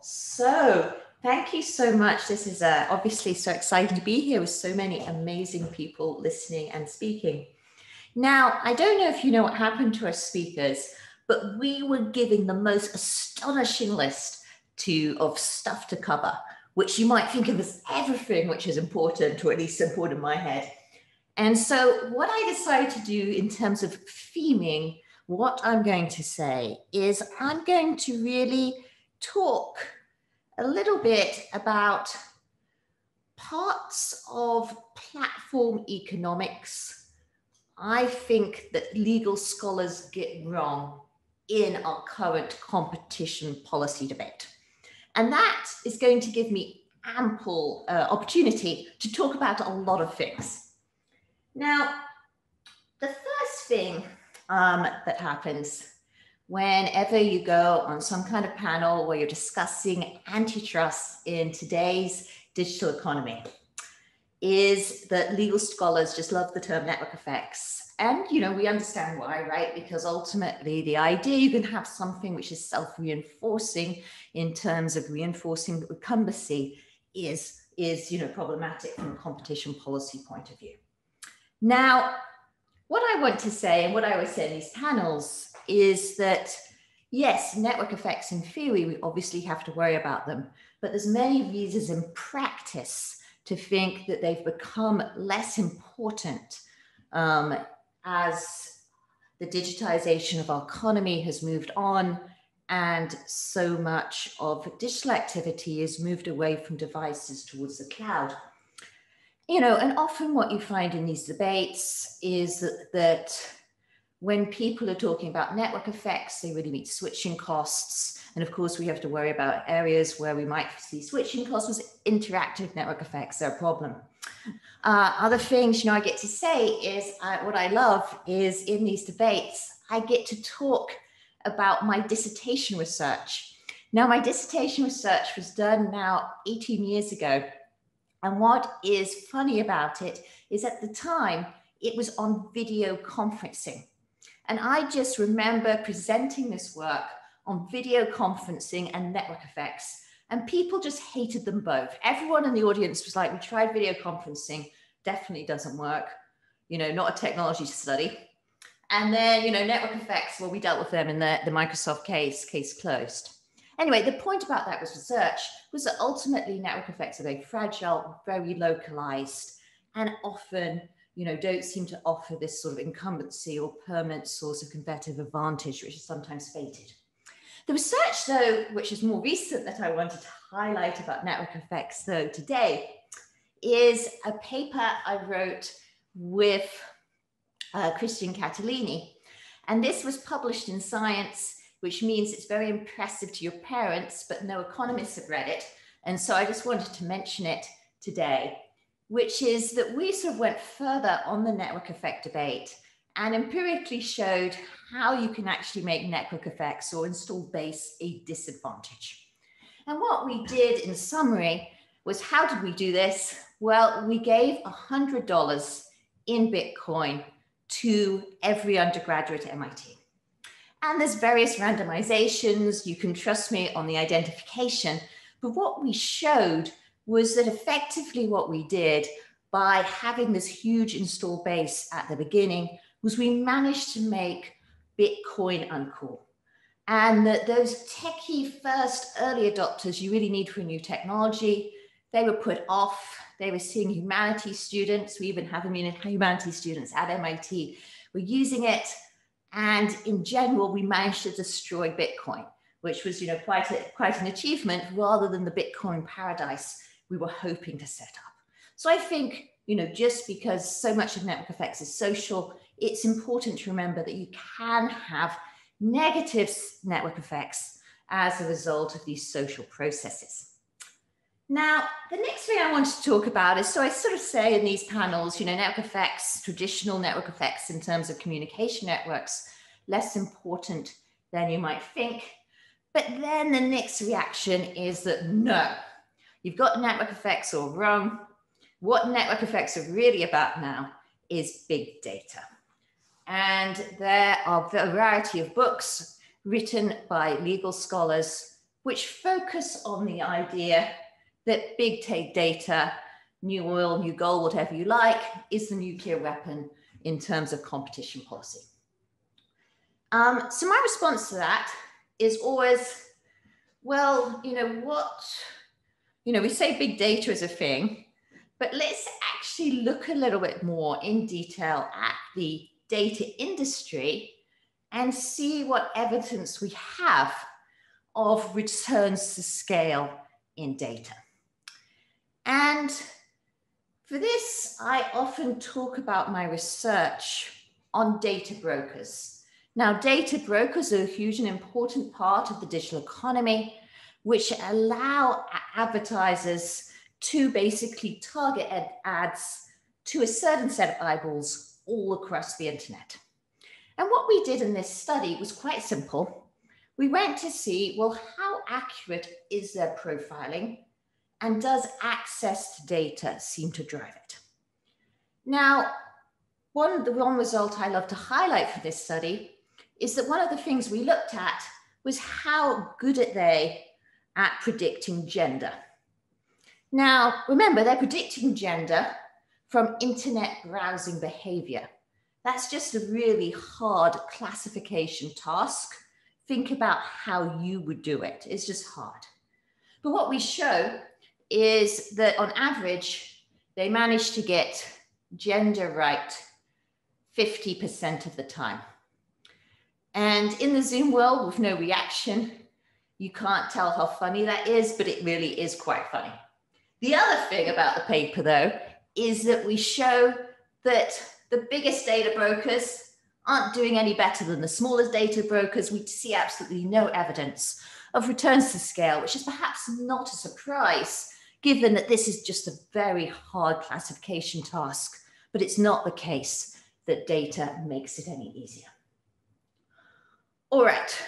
So thank you so much. This is obviously so exciting to be here with so many amazing people listening and speaking. Now, I don't know if you know what happened to our speakers, but we were giving the most astonishing list of stuff to cover, which you might think of as everything which is important, or at least important in my head. And so what I decided to do in terms of theming what I'm going to say is I'm going to really talk a little bit about parts of platform economics I think that legal scholars get wrong in our current competition policy debate. And that is going to give me ample opportunity to talk about a lot of things. Now, the first thing that happens whenever you go on some kind of panel where you're discussing antitrust in today's digital economy is that legal scholars just love the term network effects. And, you know, we understand why, right? Because ultimately the idea you can have something which is self-reinforcing in terms of reinforcing incumbency is problematic from a competition policy point of view. Now, what I want to say, and what I always say in these panels, is that yes, network effects in theory, we obviously have to worry about them, but there's many reasons in practice to think that they've become less important as the digitization of our economy has moved on and so much of digital activity is moved away from devices towards the cloud. You know, and often what you find in these debates is that when people are talking about network effects, they really mean switching costs. And of course, we have to worry about areas where we might see switching costs with interactive network effects. They're a problem. Other things, I get to say is what I love is in these debates, I get to talk about my dissertation research. Now, my dissertation research was done now 18 years ago. And what is funny about it is at the time, it was on video conferencing. And I just remember presenting this work on video conferencing and network effects. And people just hated them both. Everyone in the audience was like, we tried video conferencing, definitely doesn't work. Not a technology study. And then, network effects, well, we dealt with them in the Microsoft case closed. Anyway, the point about that research was that ultimately network effects are very fragile, very localized, and often, don't seem to offer this sort of incumbency or permanent source of competitive advantage, which is sometimes fated. The research, though, which is more recent that I wanted to highlight about network effects, though, today, is a paper I wrote with Christian Catalini. And this was published in Science, which means it's very impressive to your parents, but no economists have read it. And so I just wanted to mention it today, which is that we sort of went further on the network effect debate and empirically showed how you can actually make network effects or installed base a disadvantage. And what we did in summary was, how did we do this? Well, we gave $100 in Bitcoin to every undergraduate at MIT. And there's various randomizations. You can trust me on the identification. But what we showed was that effectively what we did by having this huge install base at the beginning was we managed to make Bitcoin uncool. And that those techie first early adopters you really need for a new technology, they were put off. They were seeing humanities students. We even have humanities students at MIT were using it. And in general, we managed to destroy Bitcoin, which was quite an achievement rather than the Bitcoin paradise we were hoping to set up. So I think, just because so much of network effects is social, it's important to remember that you can have negative network effects as a result of these social processes. Now, the next thing I wanted to talk about is, so I sort of say in these panels, network effects, traditional network effects in terms of communication networks, less important than you might think. But then the next reaction is that no, you've got network effects all wrong. What network effects are really about now is big data. And there are a variety of books written by legal scholars which focus on the idea that big data, new oil, new gold, whatever you like, is the nuclear weapon in terms of competition policy. So my response to that is always, well, we say big data is a thing, but let's actually look a little bit more in detail at the data industry and see what evidence we have of returns to scale in data. And for this, I often talk about my research on data brokers. Now, data brokers are a huge and important part of the digital economy, which allow advertisers to basically target ads to a certain set of eyeballs all across the internet. And what we did in this study was quite simple. We went to see, well, how accurate is their profiling, and does access to data seem to drive it? Now, the one result I love to highlight for this study is that one of the things we looked at was how good are they at predicting gender. Now, remember, they're predicting gender from internet browsing behavior. That's just a really hard classification task. Think about how you would do it. It's just hard. But what we show is that on average, they manage to get gender right 50% of the time. And in the Zoom world with no reaction, you can't tell how funny that is, but it really is quite funny. The other thing about the paper, though, is that we show that the biggest data brokers aren't doing any better than the smallest data brokers. We see absolutely no evidence of returns to scale, which is perhaps not a surprise, given that this is just a very hard classification task, but it's not the case that data makes it any easier. All right,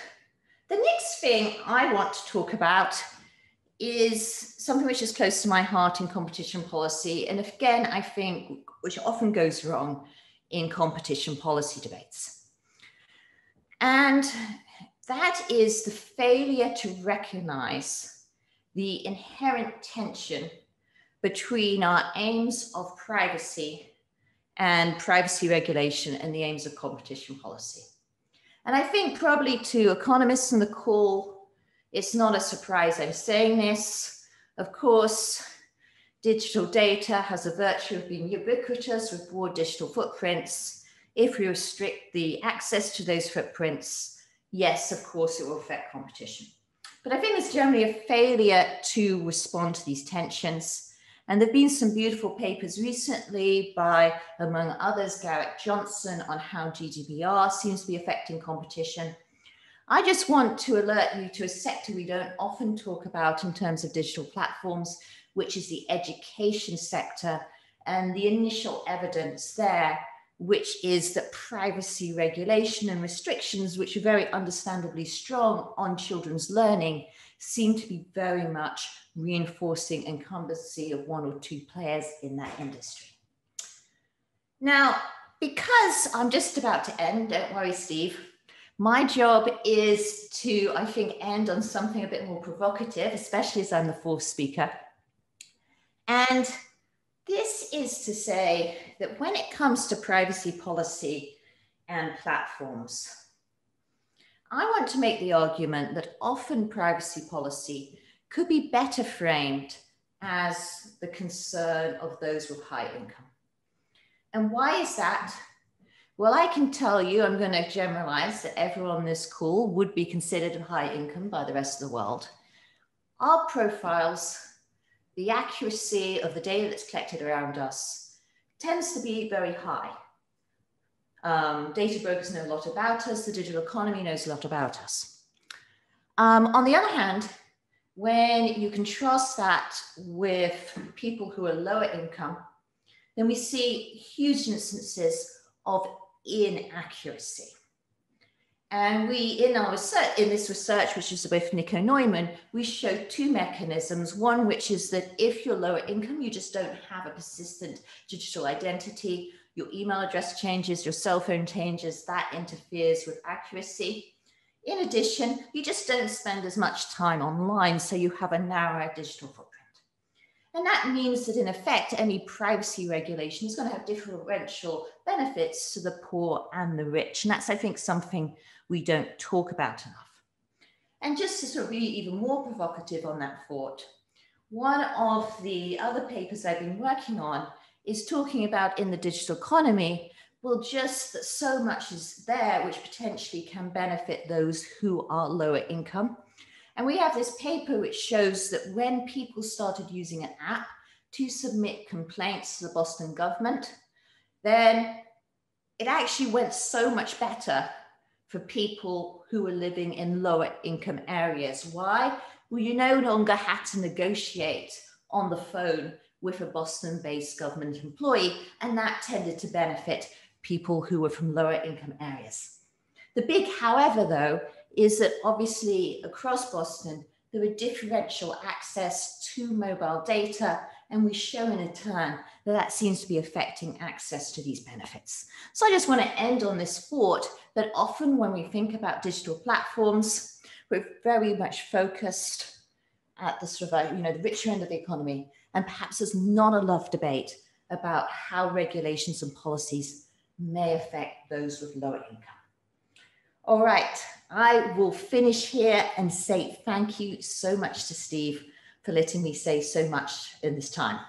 the next thing I want to talk about is something which is close to my heart in competition policy, and again, I think which often goes wrong in competition policy debates. And that is the failure to recognize the inherent tension between our aims of privacy and privacy regulation and the aims of competition policy. And I think probably to economists on the call, it's not a surprise I'm saying this. Of course, digital data has a virtue of being ubiquitous with broad digital footprints. If we restrict the access to those footprints, yes, of course, it will affect competition. But I think there's generally a failure to respond to these tensions. And there have been some beautiful papers recently by, among others, Garrett Johnson on how GDPR seems to be affecting competition. I just want to alert you to a sector we don't often talk about in terms of digital platforms, which is the education sector, and the initial evidence there, which is that privacy regulation and restrictions, which are very understandably strong on children's learning, seem to be very much reinforcing incumbency of one or two players in that industry. Now, because I'm just about to end, don't worry, Steve, my job is to, I think, end on something a bit more provocative, especially as I'm the fourth speaker. And this is to say that when it comes to privacy policy and platforms, I want to make the argument that often privacy policy could be better framed as the concern of those with high income. And why is that? Well, I can tell you, I'm going to generalize that everyone on this call would be considered high income by the rest of the world. Our profiles, the accuracy of the data that's collected around us tends to be very high. Data brokers know a lot about us. The digital economy knows a lot about us. On the other hand, when you contrast that with people who are lower income, then we see huge instances of inaccuracy. And we, in our research, in this research, which is with Nico Neumann, we show two mechanisms. One, which is that if you're lower income, you just don't have a persistent digital identity. Your email address changes, your cell phone changes, that interferes with accuracy. In addition, you just don't spend as much time online, so you have a narrower digital footprint. And that means that in effect, any privacy regulation is going to have differential benefits to the poor and the rich. And that's, I think, something we don't talk about enough. And just to sort of be even more provocative on that thought, one of the other papers I've been working on is talking about in the digital economy, well, just that so much is there which potentially can benefit those who are lower income. And we have this paper which shows that when people started using an app to submit complaints to the Boston government, then it actually went so much better for people who were living in lower income areas. Why? Well, you no longer had to negotiate on the phone with a Boston-based government employee, and that tended to benefit people who were from lower income areas. The big however, though, is that obviously across Boston, there are differential access to mobile data, and we show in a turn that that seems to be affecting access to these benefits. So I just want to end on this thought that often when we think about digital platforms, we're very much focused at the sort of, the richer end of the economy, and perhaps there's not enough debate about how regulations and policies may affect those with lower income. All right, I will finish here and say thank you so much to Steve for letting me say so much in this time.